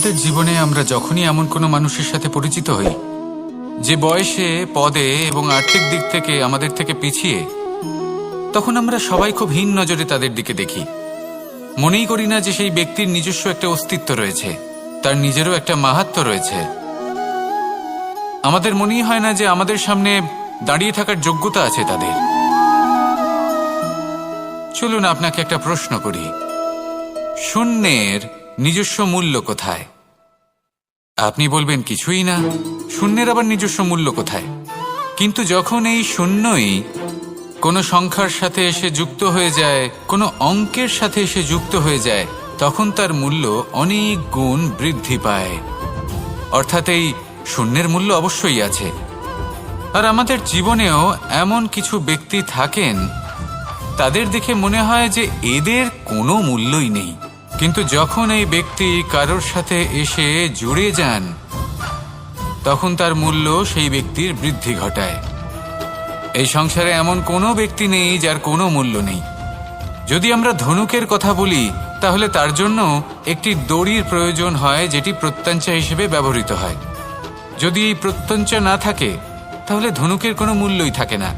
আমাদের জীবনে আমরা যখনই এমন কোনো মানুষের সাথে পরিচিত হই যে বয়সে, পদে এবং আর্থিক দিক থেকে আমাদের থেকে পিছিয়ে, তখন আমরা সবাই খুব হীন নজরে তাদের দিকে দেখি। মনেই করি না যে সেই ব্যক্তির নিজস্ব একটা অস্তিত্ব রয়েছে, তার নিজেরও একটা মাহাত্ম্য রয়েছে। আমাদের মনেই হয় না যে আমাদের সামনে দাঁড়িয়ে থাকার যোগ্যতা আছে তাদের। চলুন আপনাকে একটা প্রশ্ন করি, শূন্যের নিজস্ব মূল্য কোথায়? আপনি বলবেন কিছুই না। শূন্যের আবার নিজস্ব মূল্য কোথায়? কিন্তু যখন এই শূন্যই কোনো সংখ্যার সাথে এসে যুক্ত হয়ে যায়, কোনো অঙ্কের সাথে এসে যুক্ত হয়ে যায়, তখন তার মূল্য অনেক গুণ বৃদ্ধি পায়। অর্থাৎ এই শূন্যের মূল্য অবশ্যই আছে। আর আমাদের জীবনেও এমন কিছু ব্যক্তি থাকেন, তাদের দেখে মনে হয় যে এদের কোনো মূল্যই নেই। কিন্তু যখন এই ব্যক্তি কারোর সাথে এসে জুড়ে যান, তখন তার মূল্য সেই ব্যক্তির বৃদ্ধি ঘটায়। এই সংসারে এমন কোনো ব্যক্তি নেই যার কোনো মূল্য নেই। যদি আমরা ধনুকের কথা বলি, তাহলে তার জন্য একটি দড়ির প্রয়োজন হয়, যেটি প্রত্যঞ্চা হিসেবে ব্যবহৃত হয়। যদি এই প্রত্যঞ্চা না থাকে, তাহলে ধনুকের কোনো মূল্যই থাকে না।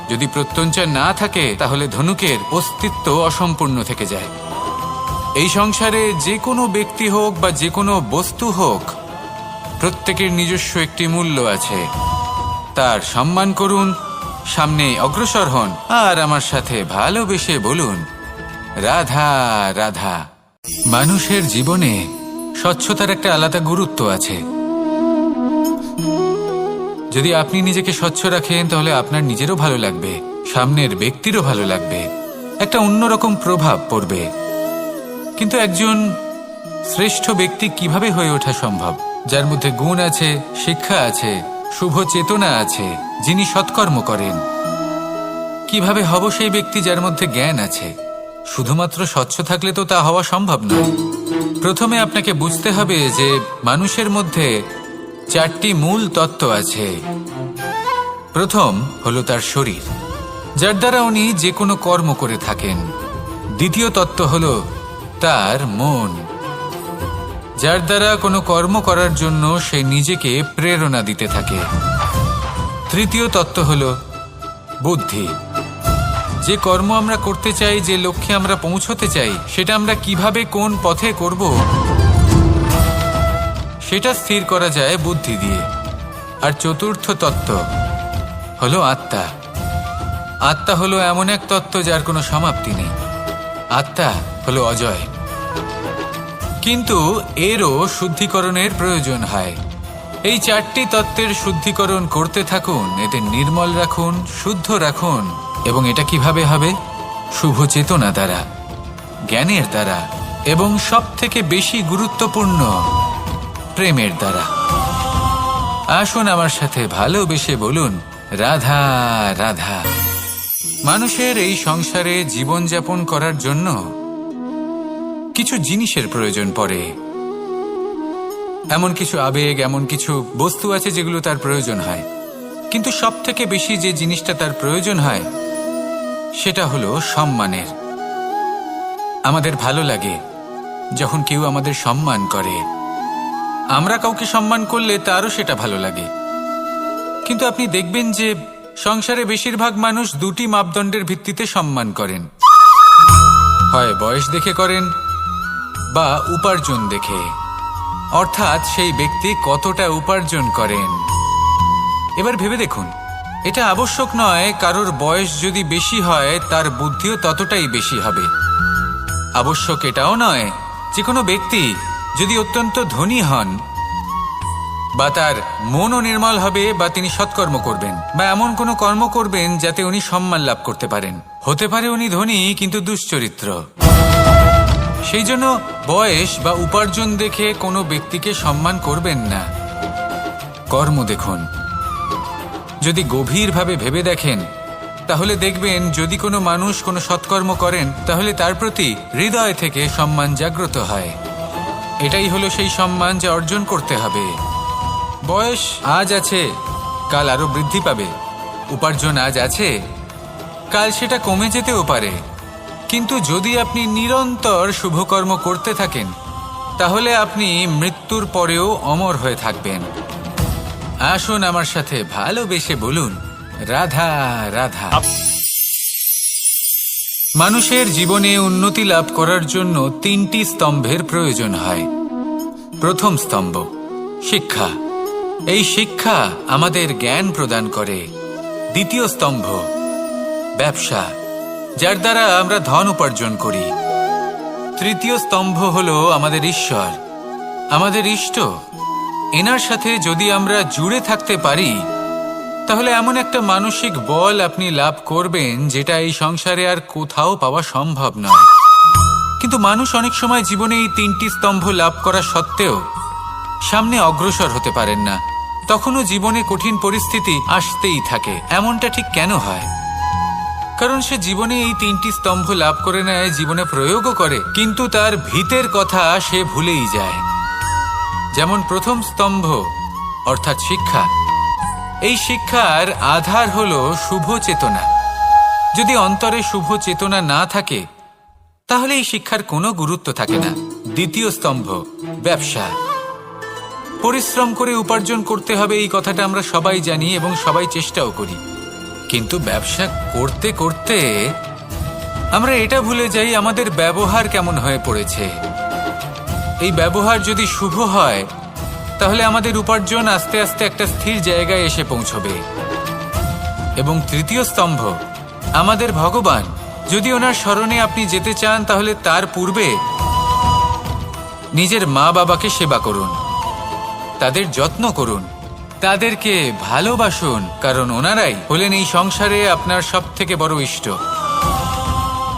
যদি প্রত্যঞ্চা না থাকে, তাহলে ধনুকের অস্তিত্ব অসম্পূর্ণ থেকে যায়। এই সংসারে যে কোনো ব্যক্তি হোক বা যে কোনো বস্তু হোক, প্রত্যেকের নিজস্ব একটি মূল্য আছে। তার সম্মান করুন, সামনে অগ্রসর হন, আর আমার সাথে ভালোবেসে বলুন, রাধা রাধা। মানুষের জীবনে স্বচ্ছতার একটা আলাদা গুরুত্ব আছে। যদি আপনি নিজেকে স্বচ্ছ রাখেন, তাহলে আপনার নিজেরও ভালো লাগবে, সামনের ব্যক্তিরও ভালো লাগবে, একটা অন্যরকম প্রভাব পড়বে। কিন্তু একজন শ্রেষ্ঠ ব্যক্তি কিভাবে হয়ে ওঠা সম্ভব? যার মধ্যে গুণ আছে, শিক্ষা আছে, শুভ চেতনা আছে, যিনি সৎকর্ম করেন। কিভাবে হব সেই ব্যক্তি যার মধ্যে জ্ঞান আছে? শুধুমাত্র স্বচ্ছ থাকলে তো তা হওয়া সম্ভব নয়। প্রথমে আপনাকে বুঝতে হবে যে মানুষের মধ্যে চারটি মূল তত্ত্ব আছে। প্রথম হলো তার শরীর, যার দ্বারা উনি যে কোনো কর্ম করে থাকেন। দ্বিতীয় তত্ত্ব হলো তার মন, যার দ্বারা কোনো কর্ম করার জন্য সে নিজেকে প্রেরণা দিতে থাকে। তৃতীয় তত্ত্ব হলো বুদ্ধি, যে কর্ম আমরা করতে চাই, যে লক্ষ্যে আমরা পৌঁছতে চাই, সেটা আমরা কিভাবে কোন পথে করব, সেটা স্থির করা যায় বুদ্ধি দিয়ে। আর চতুর্থ তত্ত্ব হলো আত্মা। আত্মা হলো এমন এক তত্ত্ব যার কোনো সমাপ্তি নেই। আত্মা হলো অজয়। কিন্তু এরও শুদ্ধিকরণের প্রয়োজন হয়। এই চারটি তত্ত্বের শুদ্ধিকরণ করতে থাকুন, এতে নির্মল রাখুন, শুদ্ধ রাখুন। এবং এটা কিভাবে হবে? শুভ চেতনা দ্বারা, জ্ঞানের দ্বারা, এবং সব থেকে বেশি গুরুত্বপূর্ণ প্রেমের দ্বারা। আসুন আমার সাথে ভালোবেসে বলুন, রাধা রাধা। মানুষের এই সংসারে জীবনযাপন করার জন্য কিছু জিনিসের প্রয়োজন পড়ে। এমন কিছু আবেগ, এমন কিছু বস্তু আছে যেগুলো তার প্রয়োজন হয়। কিন্তু সব থেকে বেশি যে জিনিসটা তার প্রয়োজন হয়, সেটা হলো সম্মানের। আমাদের ভালো লাগে যখন কেউ আমাদের সম্মান করে। আমরা কাউকে সম্মান করলে তারও সেটা ভালো লাগে। কিন্তু আপনি দেখবেন যে সংসারে বেশিরভাগ মানুষ দুটি মাপদণ্ডের ভিত্তিতে সম্মান করেন। হয় বয়স দেখে করেন বা উপার্জন দেখে, অর্থাৎ সেই ব্যক্তি কতটা উপার্জন করেন। এবার ভেবে দেখুন, এটা আবশ্যক নয় কারোর বয়স যদি বেশি হয় তার বুদ্ধিও ততটাই বেশি হবে। আবশ্যক এটাও নয় যে কোনো ব্যক্তি যদি অত্যন্ত ধনী হন বা তার মনও নির্মল হবে বা তিনি সৎকর্ম করবেন বা এমন কোনো কর্ম করবেন যাতে উনি সম্মান লাভ করতে পারেন। হতে পারে উনি ধনী কিন্তু দুশ্চরিত্র। সেই জন্য বয়স বা উপার্জন দেখে কোনো ব্যক্তিকে সম্মান করবেন না। কর্ম দেখুন। যদি গভীরভাবে ভেবে দেখেন, তাহলে দেখবেন যদি কোনো মানুষ কোনো সৎকর্ম করেন, তাহলে তার প্রতি হৃদয় থেকে সম্মান জাগ্রত হয়। এটাই হলো সেই সম্মান যা অর্জন করতে হবে। বয়স আজ আছে, কাল আরো বৃদ্ধি পাবে। উপার্জন আজ আছে, কাল সেটা কমে যেতেও পারে। কিন্তু যদি আপনি নিরন্তর শুভকর্ম করতে থাকেন, তাহলে আপনি মৃত্যুর পরেও অমর হয়ে থাকবেন। আসুন আমার সাথে ভালোবেসে বলুন, রাধা রাধা। মানুষের জীবনে উন্নতি লাভ করার জন্য 3টি স্তম্ভের প্রয়োজন হয়। প্রথম স্তম্ভ শিক্ষা। এই শিক্ষা আমাদের জ্ঞান প্রদান করে। দ্বিতীয় স্তম্ভ ব্যবসা, যার দ্বারা আমরা ধন উপার্জন করি। তৃতীয় স্তম্ভ হলো আমাদের ঈশ্বর, আমাদের ইষ্ট। এনার সাথে যদি আমরা জুড়ে থাকতে পারি, তাহলে এমন একটা মানসিক বল আপনি লাভ করবেন যেটা এই সংসারে আর কোথাও পাওয়া সম্ভব নয়। কিন্তু মানুষ অনেক সময় জীবনে এই 3টি স্তম্ভ লাভ করা সত্ত্বেও সামনে অগ্রসর হতে পারেন না। তখনও জীবনে কঠিন পরিস্থিতি আসতেই থাকে। এমনটা ঠিক কেন হয়? কারণ সে জীবনে এই 3টি স্তম্ভ লাভ করে নেয়, জীবনে প্রয়োগও করে, কিন্তু তার ভিতের কথা সে ভুলেই যায়। যেমন প্রথম স্তম্ভ অর্থাৎ শিক্ষা। এই শিক্ষার আধার হলো শুভ চেতনা। যদি অন্তরে শুভ চেতনা না থাকে, তাহলে এই শিক্ষার কোনো গুরুত্ব থাকে না। দ্বিতীয় স্তম্ভ ব্যবসা। পরিশ্রম করে উপার্জন করতে হবে, এই কথাটা আমরা সবাই জানি এবং সবাই চেষ্টাও করি। কিন্তু ব্যবসা করতে করতে আমরা এটা ভুলে যাই আমাদের ব্যবহার কেমন হয়ে পড়েছে। এই ব্যবহার যদি শুভ হয়, তাহলে আমাদের উপার্জন আস্তে আস্তে একটা স্থির জায়গায় এসে পৌঁছবে। এবং তৃতীয় স্তম্ভ আমাদের ভগবান। যদি ওনার শরণে আপনি যেতে চান, তাহলে তার পূর্বে নিজের মা বাবাকে সেবা করুন, তাদের যত্ন করুন, তাদেরকে ভালোবাসুন, কারণ ওনারাই হলেন এই সংসারে আপনার সবথেকে বড় ইষ্ট।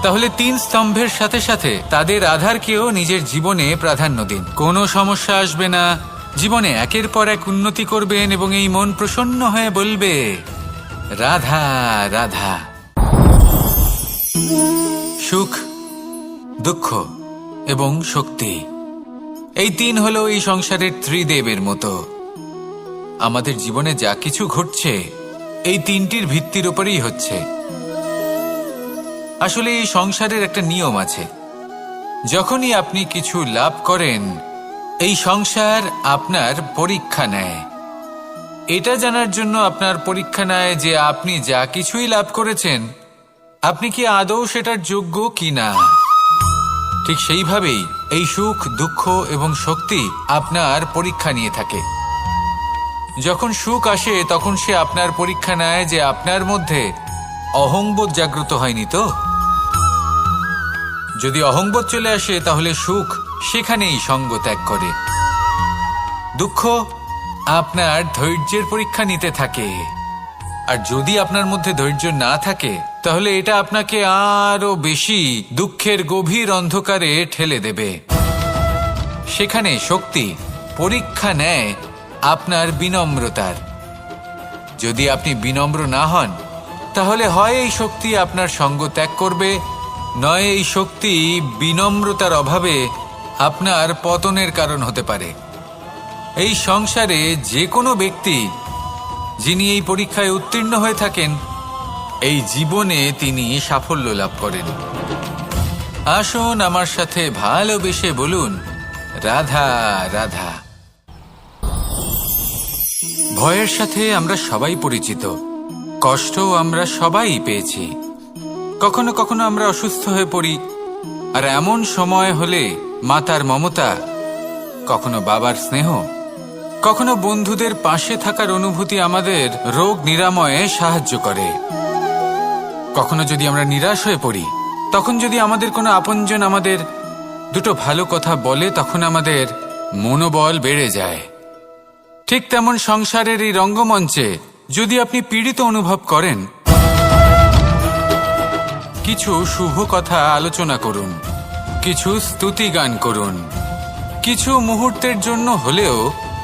তাহলে 3 স্তম্ভের সাথে সাথে তাদের আধারকেও নিজের জীবনে প্রাধান্য দিন। কোনো সমস্যা আসবে না, জীবনে একের পর এক উন্নতি করবেন এবং এই মন প্রসন্ন হয়ে বলবে, রাধা রাধা। সুখ, দুঃখ এবং শক্তি, এই 3 হলো এই সংসারের ত্রিদেবের মতো। আমাদের জীবনে যা কিছু ঘটছে এই 3টির ভিত্তির উপরেই হচ্ছে। আসলে এই সংসারের একটা নিয়ম আছে। যখনই আপনি কিছু লাভ করেন, এই সংসার আপনার পরীক্ষা নেয়। এটা জানার জন্য আপনার পরীক্ষা নেয় যে আপনি যা কিছুই লাভ করেছেন, আপনি কি আদৌ সেটার যোগ্য কিনা। ঠিক সেইভাবেই এই সুখ, দুঃখ এবং শক্তি আপনার পরীক্ষা নিয়ে থাকে। যখন সুখ আসে, তখন সে আপনার পরীক্ষা নেয় যে আপনার মধ্যে অহংবোধ জাগ্রত হয়নি তো। যদি অহংবোধ চলে আসে, তাহলে সুখ সেখানেই সঙ্গ ত্যাগ করে। দুঃখ আপনার ধৈর্যের পরীক্ষা নিতে থাকে। আর যদি আপনার মধ্যে ধৈর্য না থাকে, তাহলে এটা আপনাকে আরো বেশি দুঃখের গভীর অন্ধকারে ঠেলে দেবে। সেখানে শক্তি পরীক্ষা নেয় আপনার বিনম্রতার। যদি আপনি বিনম্র না হন, তাহলে হয় এই শক্তি আপনার সঙ্গ ত্যাগ করবে, নয় এই শক্তি বিনম্রতার অভাবে আপনার পতনের কারণ হতে পারে। এই সংসারে যে কোনো ব্যক্তি যিনি এই পরীক্ষায় উত্তীর্ণ হয়ে থাকেন, এই জীবনে তিনি সাফল্য লাভ করেন। আসুন আমার সাথে ভালোবেসে বলুন, রাধা রাধা। ভয়ের সাথে আমরা সবাই পরিচিত, কষ্টও আমরা সবাই পেয়েছি। কখনো কখনো আমরা অসুস্থ হয়ে পড়ি, আর এমন সময় হলে মাতার মমতা, কখনো বাবার স্নেহ, কখনো বন্ধুদের পাশে থাকার অনুভূতি আমাদের রোগ নিরাময়ে সাহায্য করে। কখনো যদি আমরা নিরাশ হয়ে পড়ি, তখন যদি আমাদের কোনো আপনজন আমাদের দুটো ভালো কথা বলে, তখন আমাদের মনোবল বেড়ে যায়। ঠিক তেমন সংসারের এই রঙ্গমঞ্চে যদি আপনি পীড়িত অনুভব করেন, কিছু শুভ কথা আলোচনা করুন, কিছু স্তুতি গান করুন, কিছু মুহূর্তের জন্য হলেও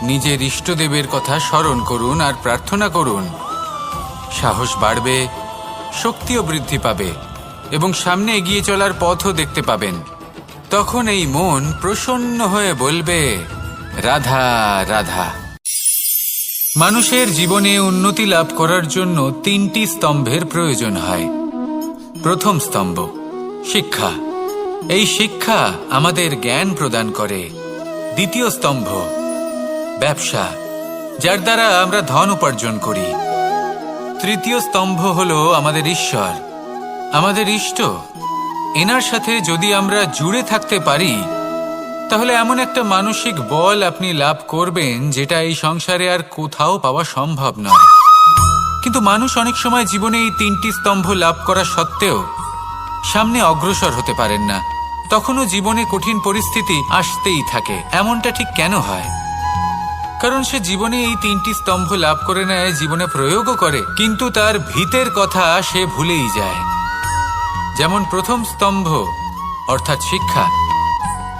নিজের ইষ্টদেবের কথা স্মরণ করুন আর প্রার্থনা করুন। সাহস বাড়বে, শক্তিও বৃদ্ধি পাবে এবং সামনে এগিয়ে চলার পথও দেখতে পাবেন। তখন এই মন প্রসন্ন হয়ে বলবে, রাধা রাধা। মানুষের জীবনে উন্নতি লাভ করার জন্য 3টি স্তম্ভের প্রয়োজন হয়। প্রথম স্তম্ভ শিক্ষা। এই শিক্ষা আমাদের জ্ঞান প্রদান করে। দ্বিতীয় স্তম্ভ ব্যবসা, যার দ্বারা আমরা ধন উপার্জন করি। তৃতীয় স্তম্ভ হলো আমাদের ঈশ্বর, আমাদের ইষ্ট। এনার সাথে যদি আমরা জুড়ে থাকতে পারি, তাহলে এমন একটা মানসিক বল আপনি লাভ করবেন যেটা এই সংসারে আর কোথাও পাওয়া সম্ভব নয়। কিন্তু মানুষ অনেক সময় জীবনে এই তিনটি স্তম্ভ লাভ করা সত্ত্বেও সামনে অগ্রসর হতে পারেন না। তখনও জীবনে কঠিন পরিস্থিতি আসতেই থাকে। এমনটা ঠিক কেন হয়? কারণ সে জীবনে এই তিনটি স্তম্ভ লাভ করে নেয়, জীবনে প্রয়োগও করে, কিন্তু তার ভিতের কথা সে ভুলেই যায়। যেমন প্রথম স্তম্ভ অর্থাৎ শিক্ষা।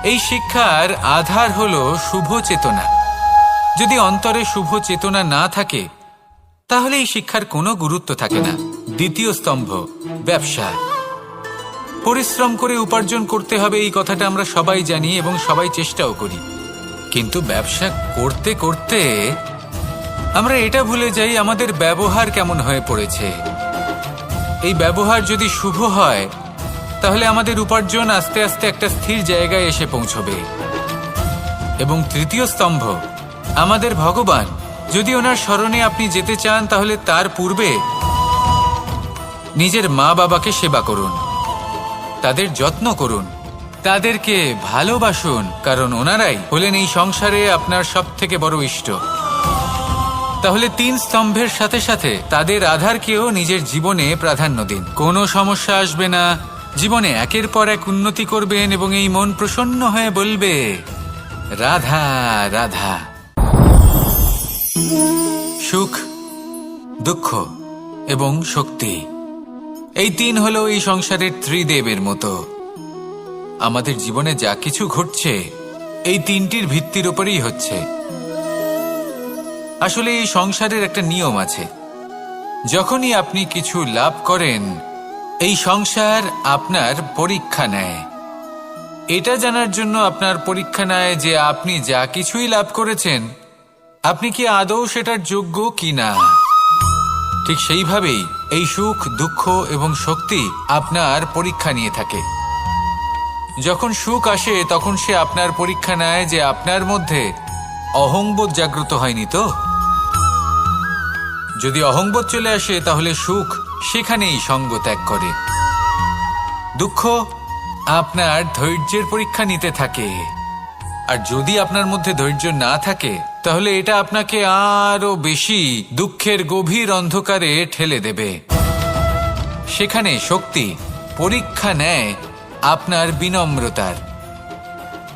এই শিক্ষার আধার হলো শুভ চেতনা। যদি অন্তরে শুভ চেতনা না থাকে, তাহলে এই শিক্ষার কোনো গুরুত্ব থাকে না। দ্বিতীয় স্তম্ভ ব্যবসা। পরিশ্রম করে উপার্জন করতে হবে, এই কথাটা আমরা সবাই জানি এবং সবাই চেষ্টাও করি। কিন্তু ব্যবসা করতে করতে আমরা এটা ভুলে যাই আমাদের ব্যবহার কেমন হয়ে পড়েছে। এই ব্যবহার যদি শুভ হয়, তাহলে আমাদের উপার্জন আস্তে আস্তে একটা স্থির জায়গায় এসে পৌঁছবে। এবং তৃতীয় স্তম্ভ আমাদের ভগবান। যদি ওনার স্মরণে আপনি যেতে চান, তাহলে তার পূর্বে নিজের মা বাবাকে সেবা করুন, তাদের যত্ন করুন, তাদেরকে ভালোবাসুন, কারণ ওনারাই হলেন এই সংসারে আপনার সবথেকে বড় ইষ্ট। তাহলে তিন স্তম্ভের সাথে সাথে তাদের আধারকেও নিজের জীবনে প্রাধান্য দিন। কোনো সমস্যা আসবে না, জীবনে একের পর এক উন্নতি করবেন এবং এই মন প্রসন্ন হয়ে বলবে রাধা রাধা। সুখ, দুঃখ এবং শক্তি, এই তিন হলো এই সংসারের ত্রিদেবের মতো। আমাদের জীবনে যা কিছু ঘটছে এই তিনটির ভিত্তির উপরেই হচ্ছে। আসলে এই সংসারের একটা নিয়ম আছে, যখনই আপনি কিছু লাভ করেন, এই সংসার আপনার পরীক্ষা নেয়। এটা জানার জন্য আপনার পরীক্ষা নেয় যে আপনি যা কিছুই লাভ করেছেন, আপনি কি আদৌ সেটার যোগ্য কিনা। ঠিক সেইভাবেই এই সুখ, দুঃখ এবং শক্তি আপনার পরীক্ষা নিয়ে থাকে। যখন সুখ আসে, তখন সে আপনার পরীক্ষা নেয় যে আপনার মধ্যে অহংবোধ জাগ্রত হয়নি তো। যদি অহংবোধ চলে আসে, তাহলে সুখ সেখানেই সঙ্গ ত্যাগ করে। দুঃখ আপনার ধৈর্যের পরীক্ষা নিতে থাকে, আর যদি আপনার মধ্যে ধৈর্য না থাকে, তাহলে এটা আপনাকে আরো বেশি দুঃখের গভীর অন্ধকারে ঠেলে দেবে। সেখানে শক্তি পরীক্ষা নেয় আপনার বিনম্রতার।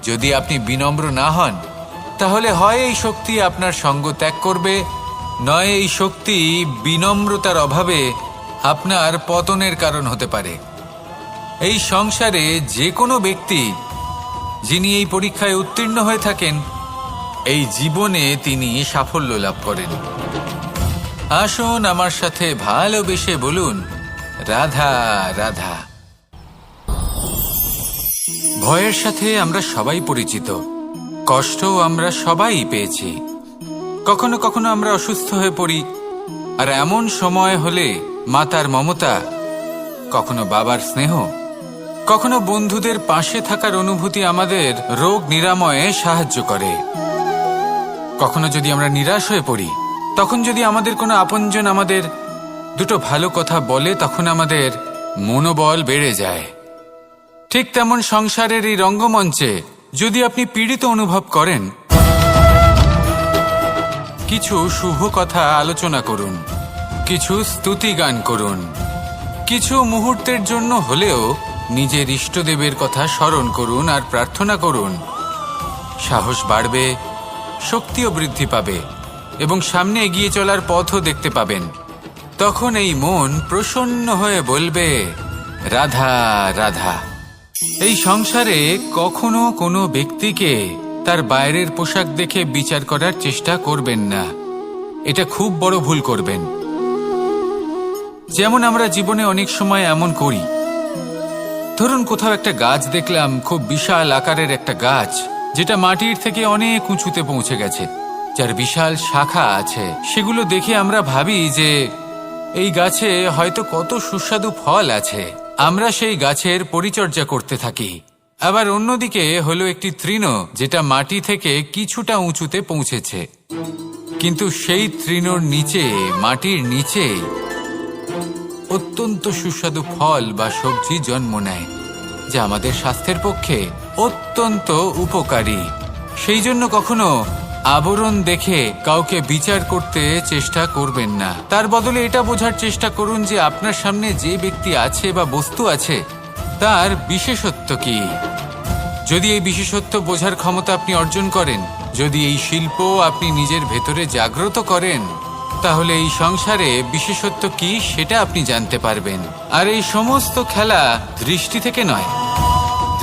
যদি আপনি বিনম্র না হন, তাহলে হয় এই শক্তি আপনার সঙ্গ ত্যাগ করবে, নয় এই শক্তি বিনম্রতার অভাবে আপনার পতনের কারণ হতে পারে। এই সংসারে যে কোনো ব্যক্তি যিনি এই পরীক্ষায় উত্তীর্ণ হয়ে থাকেন, এই জীবনে তিনি সাফল্য লাভ করেন। আসুন আমার সাথে ভালোবেসে বলুন রাধা রাধা। ভয়ের সাথে আমরা সবাই পরিচিত, কষ্টও আমরা সবাই পেয়েছি। কখনো কখনো আমরা অসুস্থ হয়ে পড়ি, আর এমন সময় হলে মাতার মমতা, কখনো বাবার স্নেহ, কখনো বন্ধুদের পাশে থাকার অনুভূতি আমাদের রোগ নিরাময়ে সাহায্য করে। কখনো যদি আমরা নিরাশ হয়ে পড়ি, তখন যদি আমাদের কোনো আপনজন আমাদের দুটো ভালো কথা বলে, তখন আমাদের মনোবল বেড়ে যায়। ঠিক তেমন সংসারের এই রঙ্গমঞ্চে যদি আপনি পীড়িত অনুভব করেন, কিছু শুভ কথা আলোচনা করুন, কিছু স্তুতি গান করুন, কিছু মুহূর্তের জন্য হলেও নিজের ইষ্টদেবের কথা স্মরণ করুন আর প্রার্থনা করুন। সাহস বাড়বে, শক্তিও বৃদ্ধি পাবে এবং সামনে এগিয়ে চলার পথও দেখতে পাবেন। তখন এই মন প্রসন্ন হয়ে বলবে রাধা রাধা। এই সংসারে কখনো কোনো ব্যক্তিকে তার বাইরের পোশাক দেখে বিচার করার চেষ্টা করবেন না, এটা খুব বড় ভুল করবেন। যেমন আমরা জীবনে অনেক সময় এমন করি, ধরুন কোথাও একটা গাছ দেখলাম, খুব বিশাল আকারের একটা গাছ, যেটা মাটির থেকে অনেক উঁচুতে পৌঁছে গেছে, যার বিশাল শাখা আছে। সেগুলো দেখে আমরা ভাবি যে এই গাছে হয়তো কত সুস্বাদু ফল আছে। আমরা সেই গাছের পরিচর্যা করতে থাকি, আবার অন্যদিকে হলো একটি তৃণ, যেটা মাটি থেকে কিছুটা উঁচুতে পৌঁছেছে, কিন্তু সেই তৃণর নিচে, মাটির নিচে অত্যন্ত সুস্বাদু ফল বা সবজি জন্ম নেয়, যা আমাদের স্বাস্থ্যের পক্ষে অত্যন্ত উপকারী। সেই জন্য কখনো আবরণ দেখে কাউকে বিচার করতে চেষ্টা করবেন না। তার বদলে এটা বোঝার চেষ্টা করুন যে আপনার সামনে যে ব্যক্তি আছে বা বস্তু আছে তার বিশেষত্ব কি। যদি এই বিশেষত্ব বোঝার ক্ষমতা আপনি অর্জন করেন, যদি এই শিল্প আপনি নিজের ভেতরে জাগ্রত করেন, তাহলে এই সংসারে বিশেষত্ব কি সেটা আপনি জানতে পারবেন। আর এই সমস্ত খেলা দৃষ্টি থেকে নয়,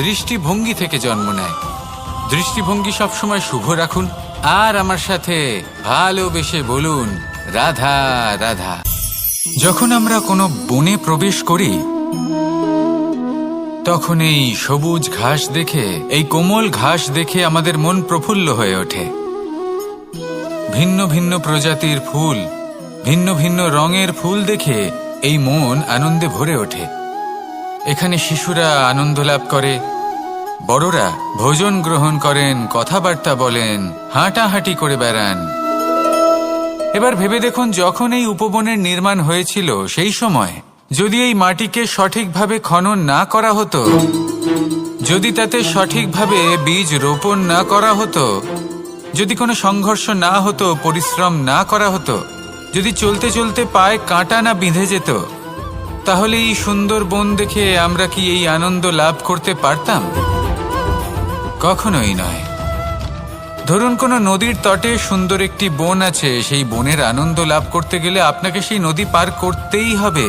দৃষ্টিভঙ্গি থেকে জন্ম নেয়। দৃষ্টিভঙ্গি সবসময় শুভ রাখুন আর আমার সাথে ভালোবেসে বলুন, রাধা রাধা। যখন আমরা কোনো বনে প্রবেশ করি, তখন এই সবুজ ঘাস দেখে, এই কোমল ঘাস দেখে আমাদের মন প্রফুল্ল হয়ে ওঠে। ভিন্ন ভিন্ন প্রজাতির ফুল, ভিন্ন ভিন্ন রঙের ফুল দেখে এই মন আনন্দে ভরে ওঠে। এখানে শিশুরা আনন্দ লাভ করে, বড়রা ভোজন গ্রহণ করেন, কথাবার্তা বলেন, হাঁটাহাঁটি করে বেড়ান। এবার ভেবে দেখুন, যখন এই উপবনের নির্মাণ হয়েছিল সেই সময় যদি এই মাটিকে সঠিকভাবে খনন না করা হতো, যদি তাতে সঠিকভাবে বীজ রোপণ না করা হতো, যদি কোনো সংঘর্ষ না হতো, পরিশ্রম না করা হতো, যদি চলতে চলতে পায়ে কাঁটা না বিঁধে যেত, তাহলে এই সুন্দর বন দেখে আমরা কি এই আনন্দ লাভ করতে পারতাম? কখনোই নয়। ধরুন কোনো নদীর তটে সুন্দর একটি বন আছে, সেই বনের আনন্দ লাভ করতে গেলে আপনাকে সেই নদী পার করতেই হবে।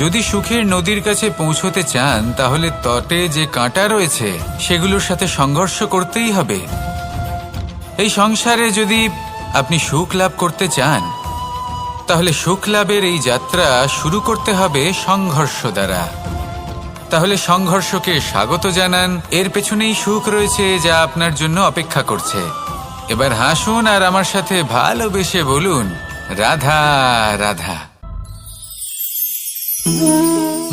যদি সুখের নদীর কাছে পৌঁছতে চান, তাহলে তটে যে কাঁটা রয়েছে সেগুলোর সাথে সংঘর্ষ করতেই হবে। এই সংসারে যদি আপনি সুখ লাভ করতে চান, তাহলে সুখ লাভের এই যাত্রা শুরু করতে হবে সংঘর্ষ দ্বারা। তাহলে সংঘর্ষকে স্বাগত জানান, এর পেছনেই সুখ রয়েছে যা আপনার জন্য অপেক্ষা করছে। এবার হাসুন আর আমার সাথে ভালোবেসে বলুন, রাধা রাধা।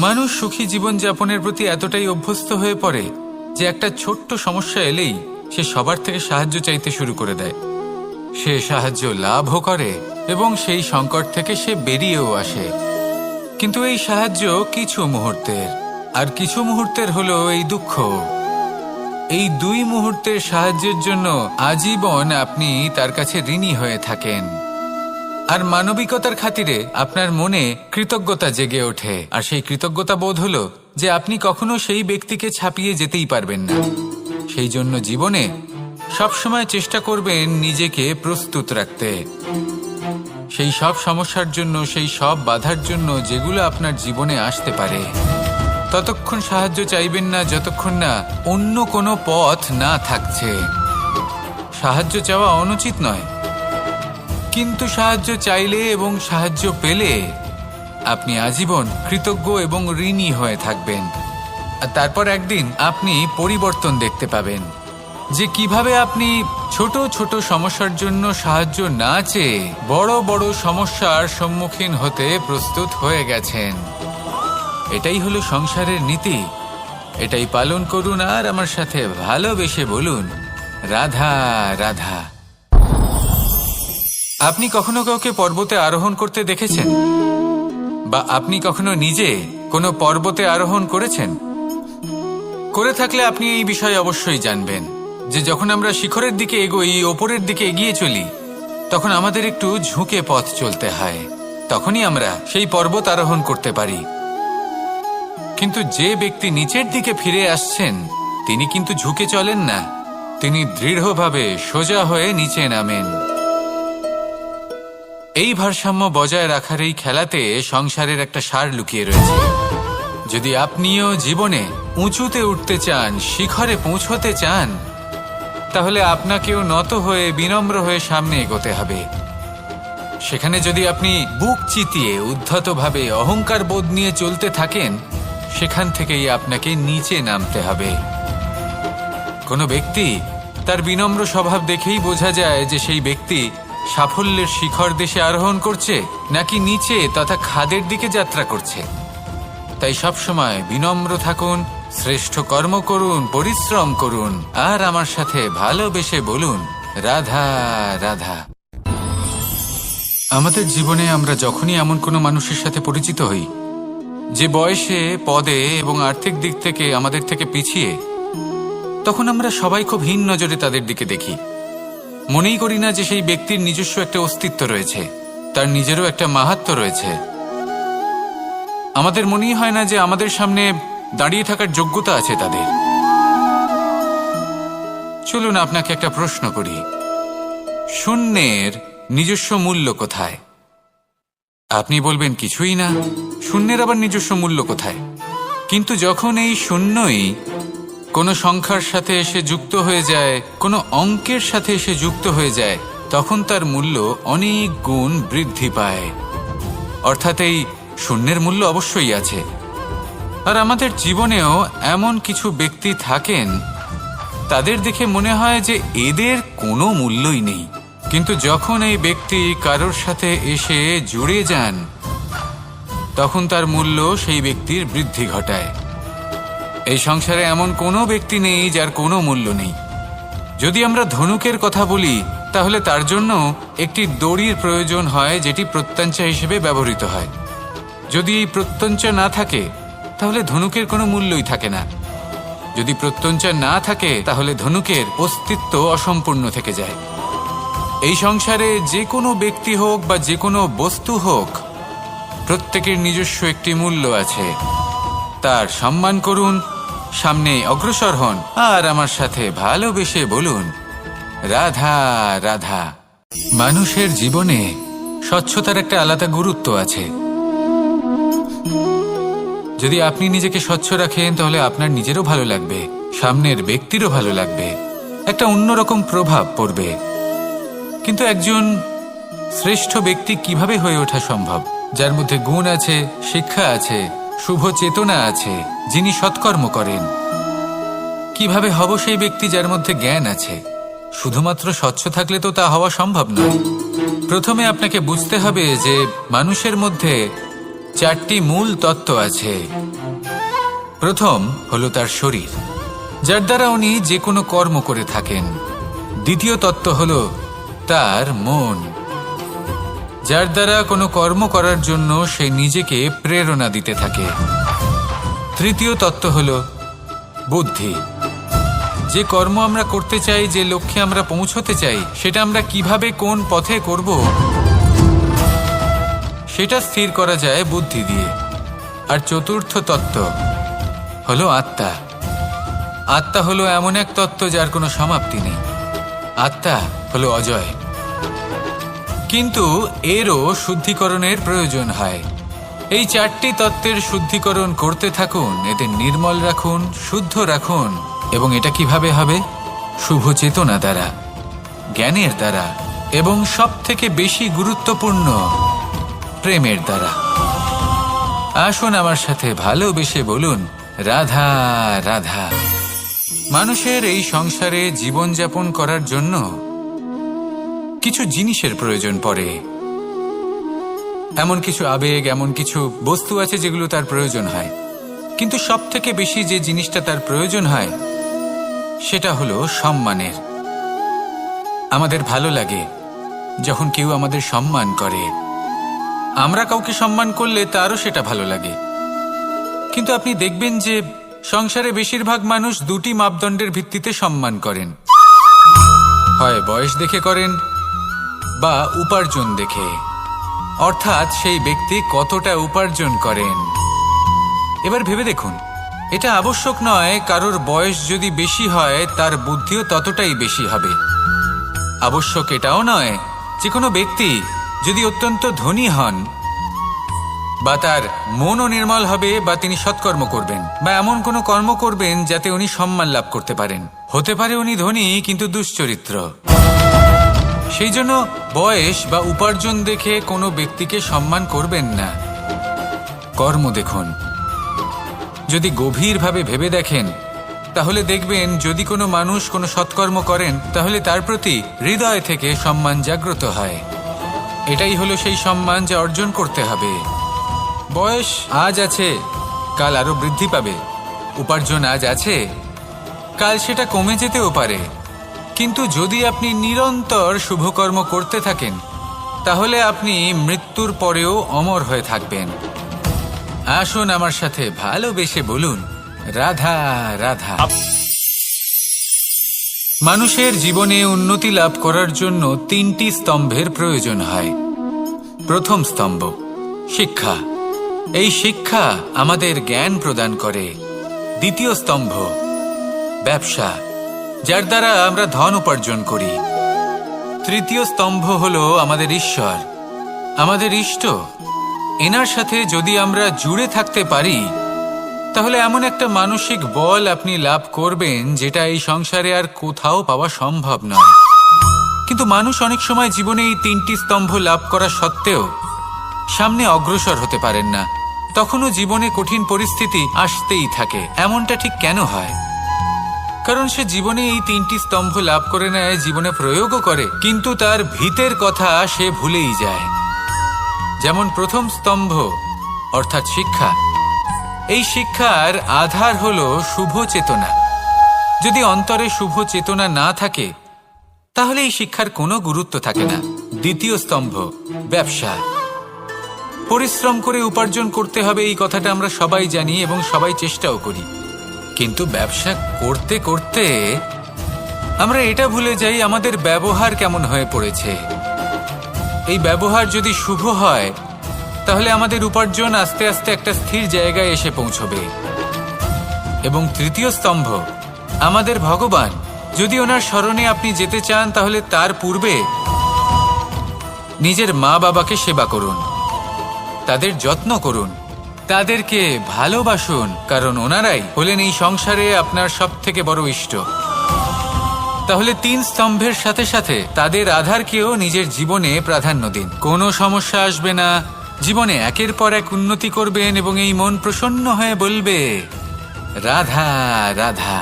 মানুষ সুখী জীবন যাপনের প্রতি এতটাই অভ্যস্ত হয়ে পড়ে যে একটা ছোট্ট সমস্যা এলেই সে সবার থেকে সাহায্য চাইতে শুরু করে দেয়। সে সাহায্য লাভও করে এবং সেই সংকট থেকে সে বেরিয়েও আসে। কিন্তু এই সাহায্য কিছু মুহূর্তের, আর কিছু মুহূর্তের হলো এই দুঃখ। এই দুই মুহূর্তের সাহায্যের জন্য আজীবন আপনি তার কাছে ঋণী হয়ে থাকেন। আর মানবিকতার খাতিরে আপনার মনে কৃতজ্ঞতা জেগে ওঠে। আর সেই কৃতজ্ঞতা বোধ হলো যে আপনি কখনো সেই ব্যক্তিকে ছাপিয়ে যেতেই পারবেন না। সেই জন্য জীবনে সবসময় চেষ্টা করবেন নিজেকে প্রস্তুত রাখতে সেই সব সমস্যার জন্য, সেই সব বাধার জন্য যেগুলো আপনার জীবনে আসতে পারে। ততক্ষণ সাহায্য চাইবেন না যতক্ষণ না অন্য কোনো পথ না থাকছে। সাহায্য চাওয়া অনুচিত নয়, কিন্তু সাহায্য চাইলে এবং সাহায্য পেলে আপনি আজীবন কৃতজ্ঞ এবং ঋণী হয়ে থাকবেন। আর তারপর একদিন আপনি পরিবর্তন দেখতে পাবেন যে কিভাবে আপনি ছোট ছোট সমস্যার জন্য সাহায্য না চেয়ে বড় বড় সমস্যার সম্মুখীন হতে প্রস্তুত হয়ে গেছেন। এটাই হলো সংসারের নীতি। এটাই পালন করুন আর আমার সাথে ভালোবেসে বলুন, রাধা রাধা। আপনি কখনো কাউকে পর্বতে আরোহণ করতে দেখেছেন? বা আপনি কখনো নিজে কোনো পর্বতে আরোহণ করেছেন? করে থাকলে আপনি এই বিষয়ে অবশ্যই জানবেন যে যখন আমরা শিখরের দিকে এগোই, ওপরের দিকে এগিয়ে চলি, তখন আমাদের একটু ঝুঁকে পথ চলতে হয়। তখনই আমরা সেই পর্বত আরোহণ করতে পারি। কিন্তু যে ব্যক্তি নিচের দিকে ফিরে আসছেন, তিনি কিন্তু ঝুঁকে চলেন না, তিনি দৃঢ়ভাবে সোজা হয়ে নিচে নামেন। এই ভারসাম্য বজায় রাখার এই খেলাতে সংসারের একটা সার লুকিয়ে রয়েছে। যদি আপনিও জীবনে উঁচুতে উঠতে চান, শিখরে পৌঁছতে চান, তাহলে আপনাকেও নত হয়ে, বিনম্র হয়ে সামনে এগোতে হবে। সেখানে যদি আপনি বুক চিতিয়ে উদ্ধতভাবে অহংকার বোধ নিয়ে চলতে থাকেন, সেখান থেকেই আপনাকে নিচে নামতে হবে। কোনো ব্যক্তি তার বিনম্র স্বভাব দেখেই বোঝা যায় যে সেই ব্যক্তি সাফল্যের শিখর দেশে আরোহণ করছে নাকি নিচে তথা খাদের দিকে যাত্রা করছে। তাই সবসময় বিনম্র থাকুন, শ্রেষ্ঠ কর্ম করুন, পরিশ্রম করুন, আর আমার সাথে ভালোবেসে বলুন, রাধা রাধা। আমাদের জীবনে আমরা যখনই এমন কোনো মানুষের সাথে পরিচিত হই যে বয়সে, পদে এবং আর্থিক দিক থেকে আমাদের থেকে পিছিয়ে, তখন আমরা সবাই খুব হীন নজরে তাদের দিকে দেখি। মনেই করি না যে সেই ব্যক্তির নিজস্ব একটা অস্তিত্ব রয়েছে, তার নিজেরও একটা মাহাত্ম্য রয়েছে। আমাদের মনেই হয় না যে আমাদের সামনে দাঁড়িয়ে থাকার যোগ্যতা আছে তাদের। চলুন আপনাকে একটা প্রশ্ন করি, শূন্যের নিজস্ব মূল্য কোথায়? আপনি বলবেন কিছুই না। শূন্যের আবার নিজস্ব মূল্য কোথায়? কিন্তু যখন এই শূন্যই কোনো সংখ্যার সাথে এসে যুক্ত হয়ে যায়, কোনো অঙ্কের সাথে এসে যুক্ত হয়ে যায়, তখন তার মূল্য অনেক গুণ বৃদ্ধি পায়। অর্থাৎ এই শূন্যের মূল্য অবশ্যই আছে। আর আমাদের জীবনেও এমন কিছু ব্যক্তি থাকেন, তাদের দেখে মনে হয় যে এদের কোনো মূল্যই নেই। কিন্তু যখন এই ব্যক্তি কারোর সাথে এসে জুড়ে যান, তখন তার মূল্য সেই ব্যক্তির বৃদ্ধি ঘটায়। এই সংসারে এমন কোনো ব্যক্তি নেই যার কোনো মূল্য নেই। যদি আমরা ধনুকের কথা বলি, তাহলে তার জন্য একটি দড়ির প্রয়োজন হয়, যেটি প্রত্যঞ্চা হিসেবে ব্যবহৃত হয়। যদি এই প্রত্যঞ্চা না থাকে, তাহলে ধনুকের কোনো মূল্যই থাকে না। যদি প্রত্যঞ্চা না থাকে, তাহলে ধনুকের অস্তিত্ব অসম্পূর্ণ থেকে যায়। এই সংসারে যে কোনো ব্যক্তি হোক বা যে কোনো বস্তু হোক, প্রত্যেকের নিজস্ব একটি মূল্য আছে। তার সম্মান করুন, সামনে অগ্রসর হন, আর আমার সাথে ভালোবেসে বলুন, রাধা রাধা। মানুষের জীবনে স্বচ্ছতার একটা আলাদা গুরুত্ব আছে। যদি আপনি নিজেকে স্বচ্ছ রাখেন, তাহলে আপনার নিজেরও ভালো লাগবে, সামনের ব্যক্তিরও ভালো লাগবে, একটা অন্যরকম প্রভাব পড়বে। কিন্তু একজন শ্রেষ্ঠ ব্যক্তি কিভাবে হয়ে ওঠা সম্ভব? যার মধ্যে গুণ আছে, শিক্ষা আছে, শুভ চেতনা আছে, যিনি সৎকর্ম করেন। কিভাবে হব সেই ব্যক্তি যার মধ্যে জ্ঞান আছে? শুধুমাত্র স্বচ্ছ থাকলে তো তা হওয়া সম্ভব নয়। প্রথমে আপনাকে বুঝতে হবে যে মানুষের মধ্যে 4টি মূল তত্ত্ব আছে। প্রথম হলো তার শরীর, যার দ্বারা উনি যে কোনো কর্ম করে থাকেন। দ্বিতীয় তত্ত্ব হলো তার মন, যার দ্বারা কোনো কর্ম করার জন্য সে নিজেকে প্রেরণা দিতে থাকে। তৃতীয় তত্ত্ব হলো বুদ্ধি, যে কর্ম আমরা করতে চাই, যে লক্ষ্যে আমরা পৌঁছতে চাই, সেটা আমরা কিভাবে কোন পথে করব, সেটা স্থির করা যায় বুদ্ধি দিয়ে। আর চতুর্থ তত্ত্ব হলো আত্মা। আত্মা হলো এমন এক তত্ত্ব যার কোনো সমাপ্তি নেই। আত্মা হলো অজয়। কিন্তু এরও শুদ্ধিকরণের প্রয়োজন হয়। এই 4টি তত্ত্বের শুদ্ধিকরণ করতে থাকুন, এদের নির্মল রাখুন, শুদ্ধ রাখুন। এবং এটা কিভাবে হবে? শুভ চেতনা দ্বারা, জ্ঞানের দ্বারা, এবং সবথেকে বেশি গুরুত্বপূর্ণ প্রেমের দ্বারা। আসুন আমার সাথে ভালোবেসে বলুন, রাধা রাধা। মানুষের এই সংসারে জীবনযাপন করার জন্য কিছু জিনিসের প্রয়োজন পড়ে। এমন কিছু আবেগ, এমন কিছু বস্তু আছে যেগুলো তার প্রয়োজন হয়। কিন্তু সবথেকে বেশি যে জিনিসটা তার প্রয়োজন হয়, সেটা হলো সম্মানের। আমাদের ভালো লাগে যখন কেউ আমাদের সম্মান করে। আমরা কাউকে সম্মান করলে তারও সেটা ভালো লাগে। কিন্তু আপনি দেখবেন যে সংসারে বেশিরভাগ মানুষ 2টি মাপদণ্ডের ভিত্তিতে সম্মান করেন। হয় বয়স দেখে করেন বা উপার্জন দেখে, অর্থাৎ সেই ব্যক্তি কতটা উপার্জন করেন। এবার ভেবে দেখুন, এটা আবশ্যক নয় কারোর বয়স যদি বেশি হয় তার বুদ্ধিও ততটাই বেশি হবে। আবশ্যক এটাও নয় যে কোনো ব্যক্তি যদি অত্যন্ত ধনী হন বা তার মনও নির্মল হবে বা তিনি সৎকর্ম করবেন বা এমন কোনো কর্ম করবেন যাতে উনি সম্মান লাভ করতে পারেন। হতে পারে উনি ধনী কিন্তু দুশ্চরিত্র। সেই জন্য বয়স বা উপার্জন দেখে কোনো ব্যক্তিকে সম্মান করবেন না। কর্ম দেখুন। যদি গভীরভাবে ভেবে দেখেন, তাহলে দেখবেন যদি কোনো মানুষ কোনো সৎকর্ম করেন, তাহলে তার প্রতি হৃদয় থেকে সম্মান জাগ্রত হয়। এটাই হলো সেই সম্মান যা অর্জন করতে হবে। বয়স আজ আছে, কাল আরো বৃদ্ধি পাবে, উপার্জন আজ আছে, কাল সেটা কমে যেতেও পারে, কিন্তু যদি আপনি নিরন্তর শুভকর্ম করতে থাকেন তাহলে আপনি মৃত্যুর পরেও অমর হয়ে থাকবেন। আসুন আমার সাথে ভালোবেসে বলুন, রাধা রাধা। মানুষের জীবনে উন্নতি লাভ করার জন্য 3টি স্তম্ভের প্রয়োজন হয়। প্রথম স্তম্ভ শিক্ষা। এই শিক্ষা আমাদের জ্ঞান প্রদান করে। দ্বিতীয় স্তম্ভ ব্যবসা, যার দ্বারা আমরা ধন উপার্জন করি। তৃতীয় স্তম্ভ হলো আমাদের ঈশ্বর, আমাদের ইষ্ট। এনার সাথে যদি আমরা জুড়ে থাকতে পারি তাহলে এমন একটা মানসিক বল আপনি লাভ করবেন যেটা এই সংসারে আর কোথাও পাওয়া সম্ভব নয়। কিন্তু মানুষ অনেক সময় জীবনে এই 3টি স্তম্ভ লাভ করা সত্ত্বেও সামনে অগ্রসর হতে পারেন না। তখনও জীবনে কঠিন পরিস্থিতি আসতেই থাকে। এমনটা ঠিক কেন হয়? কারণ সে জীবনে এই 3টি স্তম্ভ লাভ করে নেয়, জীবনে প্রয়োগও করে, কিন্তু তার ভিতের কথা সে ভুলেই যায়। যেমন প্রথম স্তম্ভ অর্থাৎ শিক্ষা। এই শিক্ষার আধার হলো শুভ চেতনা। যদি অন্তরে শুভ চেতনা না থাকে তাহলে এই শিক্ষার কোনো গুরুত্ব থাকে না। দ্বিতীয় স্তম্ভ ব্যবসা। পরিশ্রম করে উপার্জন করতে হবে, এই কথাটা আমরা সবাই জানি এবং সবাই চেষ্টাও করি। কিন্তু ব্যবসা করতে করতে আমরা এটা ভুলে যাই আমাদের ব্যবহার কেমন হয়ে পড়েছে। এই ব্যবহার যদি শুভ হয় তাহলে আমাদের উপার্জন আস্তে আস্তে একটা স্থির জায়গায় এসে পৌঁছবে। এবং তৃতীয় স্তম্ভ আমাদের ভগবান। যদি ওনার স্মরণে আপনি যেতে চান তাহলে তার পূর্বে নিজের মা বাবাকে সেবা করুন, তাদের যত্ন করুন, তাদেরকে ভালোবাসুন, কারণ ওনারাই হলেন এই সংসারে আপনার সবথেকে বড় ইষ্ট। তাহলে 3 স্তম্ভের সাথে সাথে তাদের আধারকেও নিজের জীবনে প্রাধান্য দিন। কোনো সমস্যা আসবে না, জীবনে একের পর এক উন্নতি করবেন এবং এই মন প্রসন্ন হয়ে বলবে, রাধা রাধা।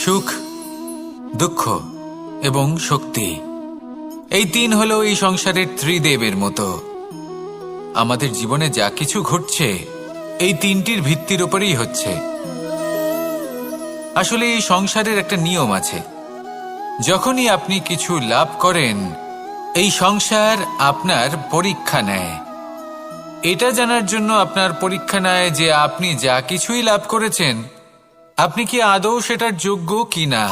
সুখ, দুঃখ এবং শক্তি, এই 3 হলো এই সংসারের ত্রিদেবের মতো। আমাদের জীবনে যা কিছু ঘটছে এই 3টির ভিত্তির উপরেই হচ্ছে। আসলে এই সংসারের একটা নিয়ম আছে, যখনই আপনি কিছু লাভ করেন এই সংসার আপনার পরীক্ষা নেয়। এটা জানার জন্য আপনার পরীক্ষা নেয় যে আপনি যা কিছুই লাভ করেছেন আপনি কি আদৌ সেটার যোগ্য কি না।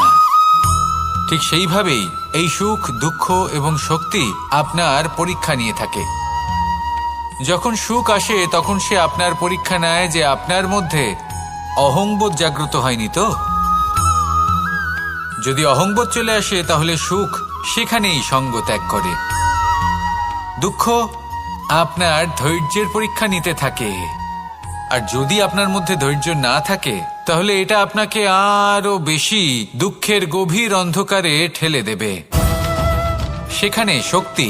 ঠিক সেইভাবেই এই সুখ, দুঃখ এবং শক্তি আপনার পরীক্ষা নিয়ে থাকে। যখন সুখ আসে তখন সে আপনার পরীক্ষা নেয় যে আপনার মধ্যে অহংবোধ জাগ্রত হয়নি তো। যদি অহংবোধ চলে আসে তাহলে সুখ সেখানেই সঙ্গ ত্যাগ করে। দুঃখ আপনার ধৈর্যের পরীক্ষা নিতে থাকে, আর যদি আপনার মধ্যে ধৈর্য না থাকে তাহলে এটা আপনাকে আরো বেশি দুঃখের গভীর অন্ধকারে ঠেলে দেবে। সেখানে শক্তি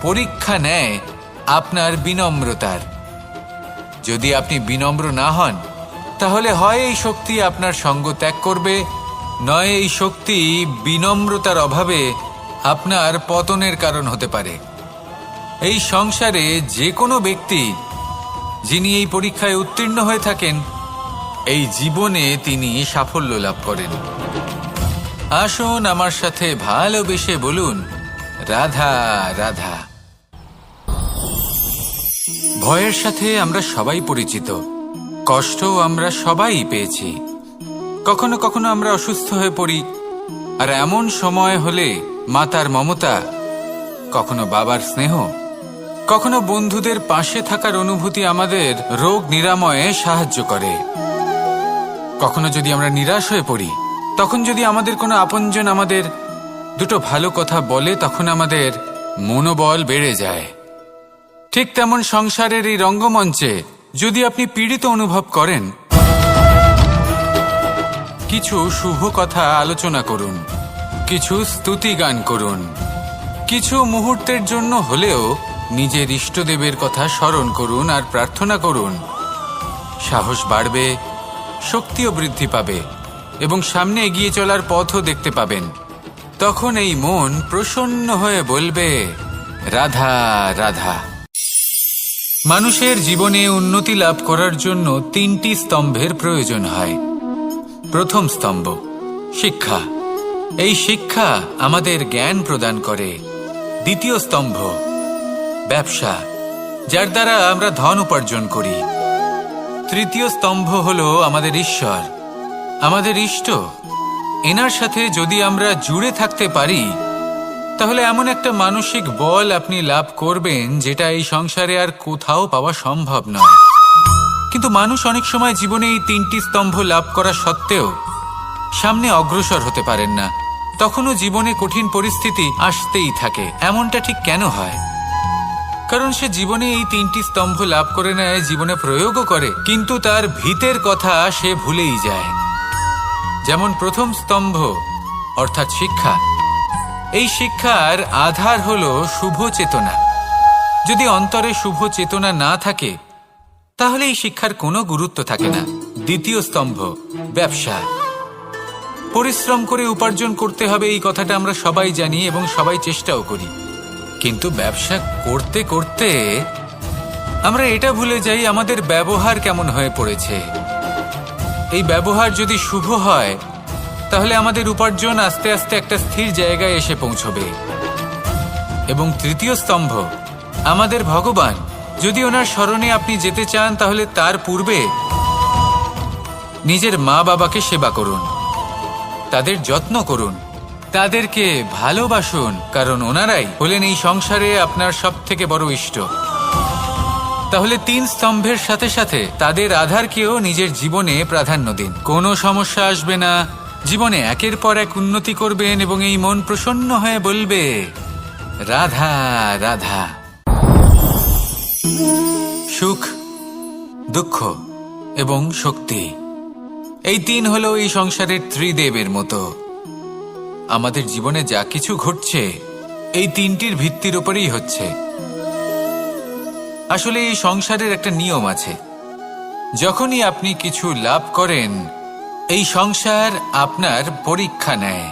পরীক্ষা নেয় আপনার বিনম্রতার। যদি আপনি বিনম্র না হন তাহলে হয় এই শক্তি আপনার সঙ্গ ত্যাগ করবে, নয় এই শক্তি বিনম্রতার অভাবে আপনার পতনের কারণ হতে পারে। এই সংসারে যে কোনো ব্যক্তি যিনি এই পরীক্ষায় উত্তীর্ণ হয়ে থাকেন এই জীবনে তিনি সাফল্য লাভ করেন। আসুন আমার সাথে ভালোবেসে বলুন, রাধা রাধা। ভয়ের সাথে আমরা সবাই পরিচিত, কষ্টও আমরা সবাই পেয়েছি। কখনো কখনো আমরা অসুস্থ হয়ে পড়ি, আর এমন সময় হলে মাতার মমতা, কখনো বাবার স্নেহ, কখনো বন্ধুদের পাশে থাকার অনুভূতি আমাদের রোগ নিরাময়ে সাহায্য করে। কখনো যদি আমরা নিরাশ হয়ে পড়ি, তখন যদি আমাদের কোনো আপনজন আমাদের দুটো ভালো কথা বলে তখন আমাদের মনোবল বেড়ে যায়। ঠিক তেমন সংসারের এই রঙ্গমঞ্চে যদি আপনি পীড়িত অনুভব করেন, কিছু শুভ কথা আলোচনা করুন, কিছু স্তুতি গান করুন, কিছু মুহূর্তের জন্য হলেও নিজের ইষ্টদেবের কথা স্মরণ করুন আর প্রার্থনা করুন। সাহস বাড়বে, শক্তিও বৃদ্ধি পাবে এবং সামনে এগিয়ে চলার পথও দেখতে পাবেন। তখন এই মন প্রসন্ন হয়ে বলবে, রাধা রাধা। মানুষের জীবনে উন্নতি লাভ করার জন্য তিনটি স্তম্ভের প্রয়োজন হয়। প্রথম স্তম্ভ শিক্ষা। এই শিক্ষা আমাদের জ্ঞান প্রদান করে। দ্বিতীয় স্তম্ভ ব্যবসা, যার দ্বারা আমরা ধন উপার্জন করি। তৃতীয় স্তম্ভ হলো আমাদের ঈশ্বর, আমাদের ইষ্ট। এনার সাথে যদি আমরা জুড়ে থাকতে পারি তাহলে এমন একটা মানসিক বল আপনি লাভ করবেন যেটা এই সংসারে আর কোথাও পাওয়া সম্ভব নয়। কিন্তু মানুষ অনেক সময় জীবনে এই তিনটি স্তম্ভ লাভ করা সত্ত্বেও সামনে অগ্রসর হতে পারেন না। তখনও জীবনে কঠিন পরিস্থিতি আসতেই থাকে। এমনটা ঠিক কেন হয়? কারণ সে জীবনে এই তিনটি স্তম্ভ লাভ করে নেয়, জীবনে প্রয়োগও করে, কিন্তু তার ভিতের কথা সে ভুলেই যায়। যেমন প্রথম স্তম্ভ অর্থাৎ শিক্ষা। এই শিক্ষার আধার হলো শুভ চেতনা। যদি অন্তরে শুভ চেতনা না থাকে তাহলে এই শিক্ষার কোনো গুরুত্ব থাকে না। দ্বিতীয় স্তম্ভ ব্যবসা। পরিশ্রম করে উপার্জন করতে হবে, এই কথাটা আমরা সবাই জানি এবং সবাই চেষ্টাও করি। কিন্তু ব্যবসা করতে করতে আমরা এটা ভুলে যাই আমাদের ব্যবহার কেমন হয়ে পড়েছে। এই ব্যবহার যদি শুভ হয় তাহলে আমাদের উপার্জন আস্তে আস্তে একটা স্থির জায়গায় এসে পৌঁছবে। এবং তৃতীয় স্তম্ভ আমাদের ভগবান। যদি ওনার শরণে আপনি যেতে চান তাহলে তার পূর্বে নিজের মা বাবাকে সেবা করুন, তাদের যত্ন করুন, তাদেরকে ভালোবাসুন, কারণ ওনারাই হলেন এই সংসারে আপনার সবথেকে বড় ইষ্ট। তাহলে তিন স্তম্ভের সাথে সাথে তাদের আধারকেও নিজের জীবনে প্রাধান্য দিন। কোনো সমস্যা আসবে না, জীবনে একের পর এক উন্নতি করবেন এবং এই মন প্রসন্ন হয়ে বলবে রাধা রাধা। সুখ, দুঃখ এবং শক্তি, এই তিন হলো এই সংসারের ত্রিদেবের মতো। আমাদের জীবনে যা কিছু ঘটছে এই তিনটির ভিত্তির উপরেই হচ্ছে। আসলে এই সংসারের একটা নিয়ম আছে, যখনই আপনি কিছু লাভ করেন এই সংসার আপনার পরীক্ষা নেয়।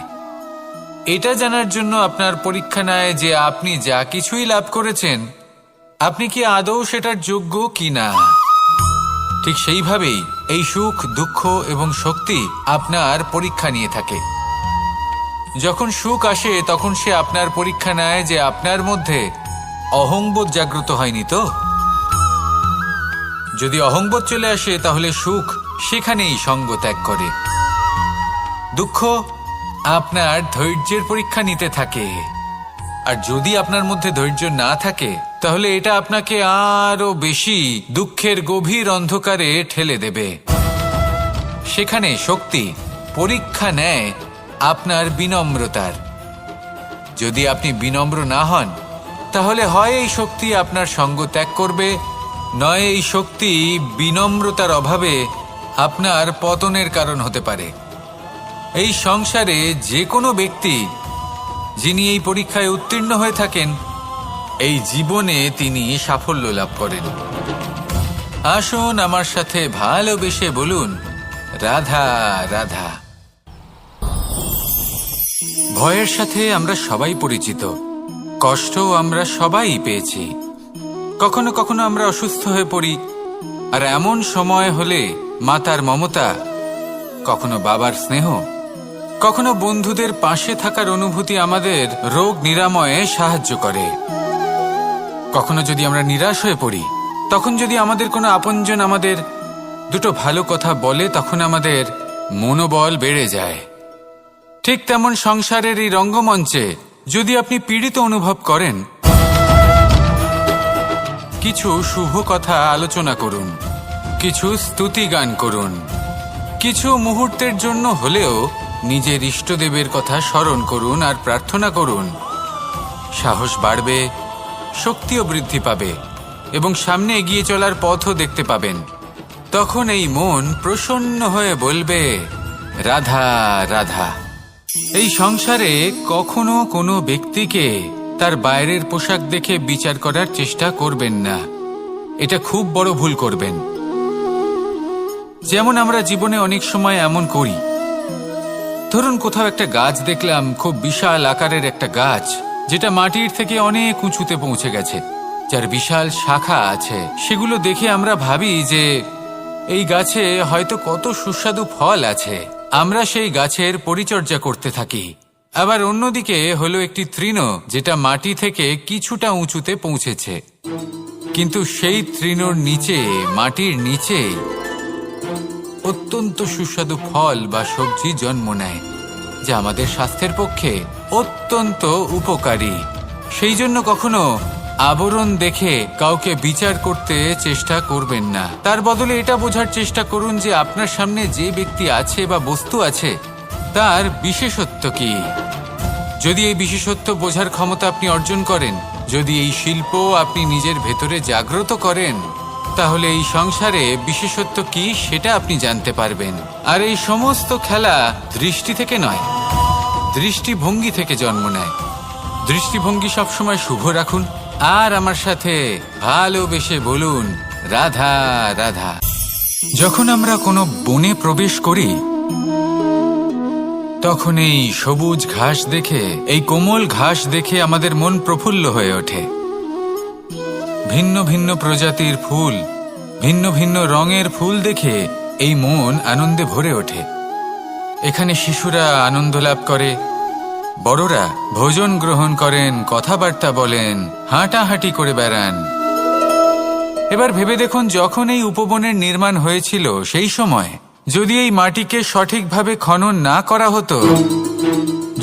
এটা জানার জন্য আপনার পরীক্ষা নেয় যে আপনি যা কিছুই লাভ করেছেন আপনি কি আদৌ সেটার যোগ্য কিনা। ঠিক সেইভাবেই এই সুখ, দুঃখ এবং শক্তি আপনার পরীক্ষা নিয়ে থাকে। যখন সুখ আসে তখন সে আপনার পরীক্ষা নেয় যে আপনার মধ্যে অহংবোধ জাগ্রত হয়নি তো। যদি অহংবোধ চলে আসে তাহলে সুখ সেখানেই সঙ্গ ত্যাগ করে। দুঃখ আপনার ধৈর্যের পরীক্ষা নিতে থাকে, আর যদি আপনার মধ্যে ধৈর্য না থাকে তাহলে এটা আপনাকে আরো বেশি দুঃখের গভীর অন্ধকারে ঠেলে দেবে। সেখানে শক্তি পরীক্ষা নেয় আপনার বিনম্রতার। যদি আপনি বিনম্র না হন তাহলে হয় এই শক্তি আপনার সঙ্গ ত্যাগ করবে, নয় এই শক্তি বিনম্রতার অভাবে আপনার পতনের কারণ হতে পারে। এই সংসারে যে কোনো ব্যক্তি যিনি এই পরীক্ষায় উত্তীর্ণ হয়ে থাকেন এই জীবনে তিনি সাফল্য লাভ করেন। আসুন আমার সাথে ভালোবেসে বলুন রাধা রাধা। ভয়ের সাথে আমরা সবাই পরিচিত, কষ্টও আমরা সবাই পেয়েছি। কখনো কখনো আমরা অসুস্থ হয়ে পড়ি, আর এমন সময় হলে মাতার মমতা, কখনো বাবার স্নেহ, কখনো বন্ধুদের পাশে থাকার অনুভূতি আমাদের রোগ নিরাময়ে সাহায্য করে। কখনো যদি আমরা নিরাশ হয়ে পড়ি তখন যদি আমাদের কোনো আপনজন আমাদের দুটো ভালো কথা বলে তখন আমাদের মনোবল বেড়ে যায়। ঠিক তেমন সংসারের এই রঙ্গমঞ্চে যদি আপনি পীড়িত অনুভব করেন কিছু শুভ কথা আলোচনা করুন, কিছু স্তুতি গান করুন, কিছু মুহূর্তের জন্য হলেও নিজের ইষ্টদেবের কথা স্মরণ করুন আর প্রার্থনা করুন। সাহস বাড়বে, শক্তিও বৃদ্ধি পাবে এবং সামনে এগিয়ে চলার পথও দেখতে পাবেন। তখন এই মন প্রসন্ন হয়ে বলবে রাধা রাধা। এই সংসারে কখনো কোনো ব্যক্তিকে তার বাইরের পোশাক দেখে বিচার করার চেষ্টা করবেন না, এটা খুব বড় ভুল করবেন। যেমন আমরা জীবনে অনেক সময় এমন করি, ধরুন কোথাও একটা গাছ দেখলাম, খুব বিশাল আকারের একটা গাছ যেটা মাটির থেকে অনেক উঁচুতে পৌঁছে গেছে, যার বিশাল শাখা আছে, সেগুলো দেখে আমরা ভাবি যে এই গাছে হয়তো কত সুস্বাদু ফল আছে। আমরা সেই গাছের পরিচর্যা করতে থাকি। আবার অন্যদিকে হলো একটি তৃণ, যেটা মাটি থেকে কিছুটা উঁচুতে পৌঁছেছে, কিন্তু সেই তৃণর নিচে, মাটির নিচে অত্যন্ত সুস্বাদু ফল বা সবজি জন্ম নেয়, যা আমাদের স্বাস্থ্যের পক্ষে অত্যন্ত উপকারী। সেই জন্য কখনো আবরণ দেখে কাউকে বিচার করতে চেষ্টা করবেন না। তার বদলে এটা বোঝার চেষ্টা করুন যে আপনার সামনে যে ব্যক্তি আছে বা বস্তু আছে তার বিশেষত্ব কি। যদি এই বিশেষত্ব বোঝার ক্ষমতা আপনি অর্জন করেন, যদি এই শিল্প আপনি নিজের ভেতরে জাগ্রত করেন, তাহলে এই সংসারে বিশেষত্ব কি সেটা আপনি জানতে পারবেন। আর এই সমস্ত খেলা দৃষ্টি থেকে নয়, দৃষ্টিভঙ্গি থেকে জন্ম নেয়। দৃষ্টিভঙ্গি সবসময় শুভ রাখুন আর আমার সাথে ভালোবেসে বলুন, রাধা রাধা। যখন আমরা কোনো বনে প্রবেশ করি, তখন এই সবুজ ঘাস দেখে, এই কোমল ঘাস দেখে আমাদের মন প্রফুল্ল হয়ে ওঠে। ভিন্ন ভিন্ন প্রজাতির ফুল, ভিন্ন ভিন্ন রঙের ফুল দেখে এই মন আনন্দে ভরে ওঠে। এখানে শিশুরা আনন্দ লাভ করে, বড়রা ভোজন গ্রহণ করেন, কথাবার্তা বলেন, হাঁটাহাঁটি করে বেড়ান। এবার ভেবে দেখুন, যখন এই উপবনের নির্মাণ হয়েছিল সেই সময় যদি এই মাটিকে সঠিকভাবে খনন না করা হতো,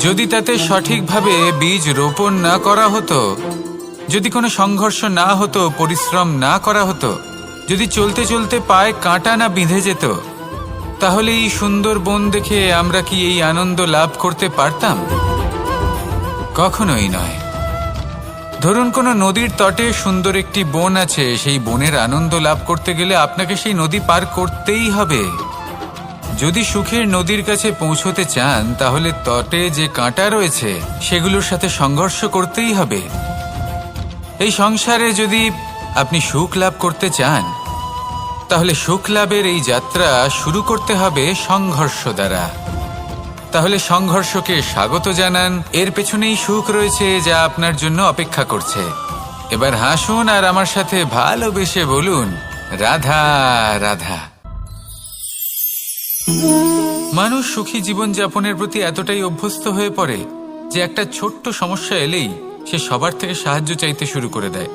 যদি তাতে সঠিকভাবে বীজ রোপণ না করা হতো, যদি কোনো সংঘর্ষ না হতো, পরিশ্রম না করা হতো, যদি চলতে চলতে পায়ে কাঁটা না বিঁধে যেত, তাহলে এই সুন্দর বন দেখে আমরা কি এই আনন্দ লাভ করতে পারতাম? কখনোই নয়। ধরুন কোনো নদীর তটে সুন্দর একটি বন আছে, সেই বনের আনন্দ লাভ করতে গেলে আপনাকে সেই নদী পার করতেই হবে। যদি সুখের নদীর কাছে পৌঁছতে চান, তাহলে তটে যে কাঁটা রয়েছে সেগুলোর সাথে সংঘর্ষ করতেই হবে। এই সংসারে যদি আপনি সুখ লাভ করতে চান, তাহলে সুখ লাভের এই যাত্রা শুরু করতে হবে সংঘর্ষ দ্বারা। তাহলে সংঘর্ষকে স্বাগত জানান, এর পেছনেই সুখ রয়েছে যা আপনার জন্য অপেক্ষা করছে। এবার হাসুন আর আমার সাথে ভালোবেসে বলুন, রাধা রাধা। মানুষ সুখী জীবনযাপনের প্রতি এতটাই অভ্যস্ত হয়ে পড়ে যে একটা ছোট্ট সমস্যা এলেই সে সবার থেকে সাহায্য চাইতে শুরু করে দেয়।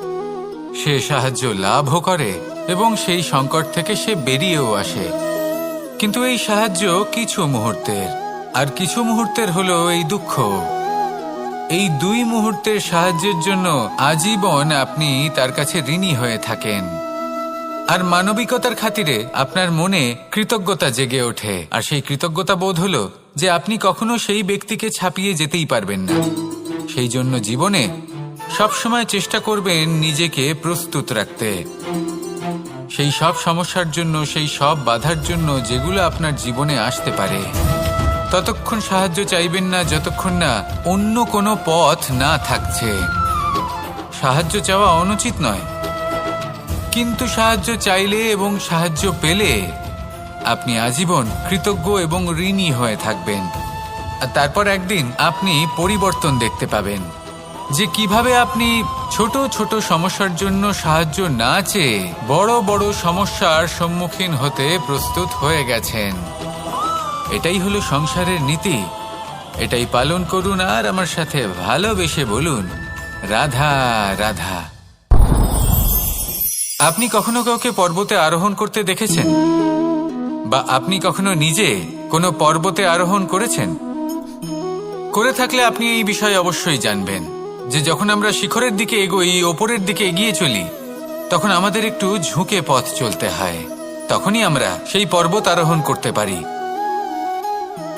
সে সাহায্য লাভও করে এবং সেই সংকট থেকে সে বেরিয়েও আসে। কিন্তু এই সাহায্য কিছু মুহূর্তের, আর কিছু মুহূর্তের হলো এই দুঃখ। এই দুই মুহূর্তের সাহায্যের জন্য আজীবন আপনি তার কাছে ঋণী হয়ে থাকেন। আর মানবিকতার খাতিরে আপনার মনে কৃতজ্ঞতা জেগে ওঠে। আর সেই কৃতজ্ঞতা বোধ হলো যে আপনি কখনো সেই ব্যক্তিকে ছাপিয়ে যেতেই পারবেন না। সেই জন্য জীবনে সবসময় চেষ্টা করবেন নিজেকে প্রস্তুত রাখতে সেই সব সমস্যার জন্য, সেই সব বাধার জন্য যেগুলো আপনার জীবনে আসতে পারে। ততক্ষণ সাহায্য চাইবেন না যতক্ষণ না অন্য কোনো পথ না থাকছে। সাহায্য চাওয়া অনুচিত নয়, কিন্তু সাহায্য চাইলে এবং সাহায্য পেলে আপনি আজীবন কৃতজ্ঞ এবং ঋণী হয়ে থাকবেন। আর তারপর একদিন আপনি পরিবর্তন দেখতে পাবেন যে কিভাবে আপনি ছোট ছোট সমস্যার জন্য সাহায্য না চেয়ে বড় বড় সমস্যার সম্মুখীন হতে প্রস্তুত হয়ে গেছেন। এটাই হলো সংসারের নীতি। এটাই পালন করুন আর আমার সাথে ভালোবেসে বলুন, রাধা রাধা। আপনি কখনো কাউকে পর্বতে আরোহণ করতে দেখেছেন? বা আপনি কখনো নিজে কোনো পর্বতে আরোহণ করেছেন? করে থাকলে আপনি এই বিষয়ে অবশ্যই জানবেন যে যখন আমরা শিখরের দিকে এগোই, ওপরের দিকে এগিয়ে চলি, তখন আমাদের একটু ঝুঁকে পথ চলতে হয়। তখনই আমরা সেই পর্বত আরোহণ করতে পারি।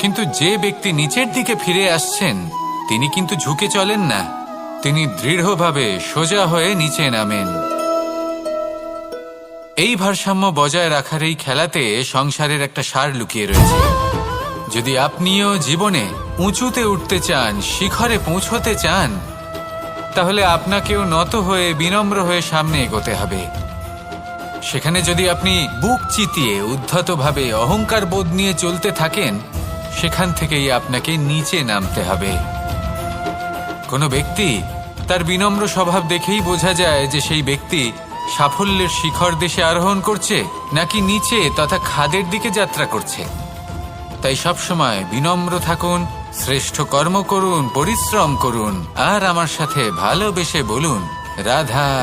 কিন্তু যে ব্যক্তি নিচের দিকে ফিরে আসছেন, তিনি কিন্তু ঝুঁকে চলেন না, তিনি দৃঢ়ভাবে সোজা হয়ে নিচে নামেন। এই ভারসাম্য বজায় রাখার এই খেলাতে সংসারের একটা সার লুকিয়ে রয়েছে। যদি আপনিও জীবনে উঁচুতে উঠতে চান, শিখরে পৌঁছতে চান, তাহলে আপনাকেও নত হয়ে, বিনম্র হয়ে সামনে এগোতে হবে। সেখানে যদি আপনি বুক চিতিয়ে, উদ্ধতভাবে, অহংকার বোধ নিয়ে চলতে থাকেন, সেখান থেকেই আপনাকে নিচে নামতে হবে। কোনো ব্যক্তি তার বিনম্র স্বভাব দেখেই বোঝা যায় যে সেই ব্যক্তি সাফল্যের শিখর দেশে আরোহণ করছে নাকি নিচে তথা খাদের দিকে যাত্রা করছে। তাই সবসময় বিনম্র থাকুন, শ্রেষ্ঠ কর্ম করুন, পরিশ্রম করুন আর আমার সাথে ভালোবেসে বলুন রাধা।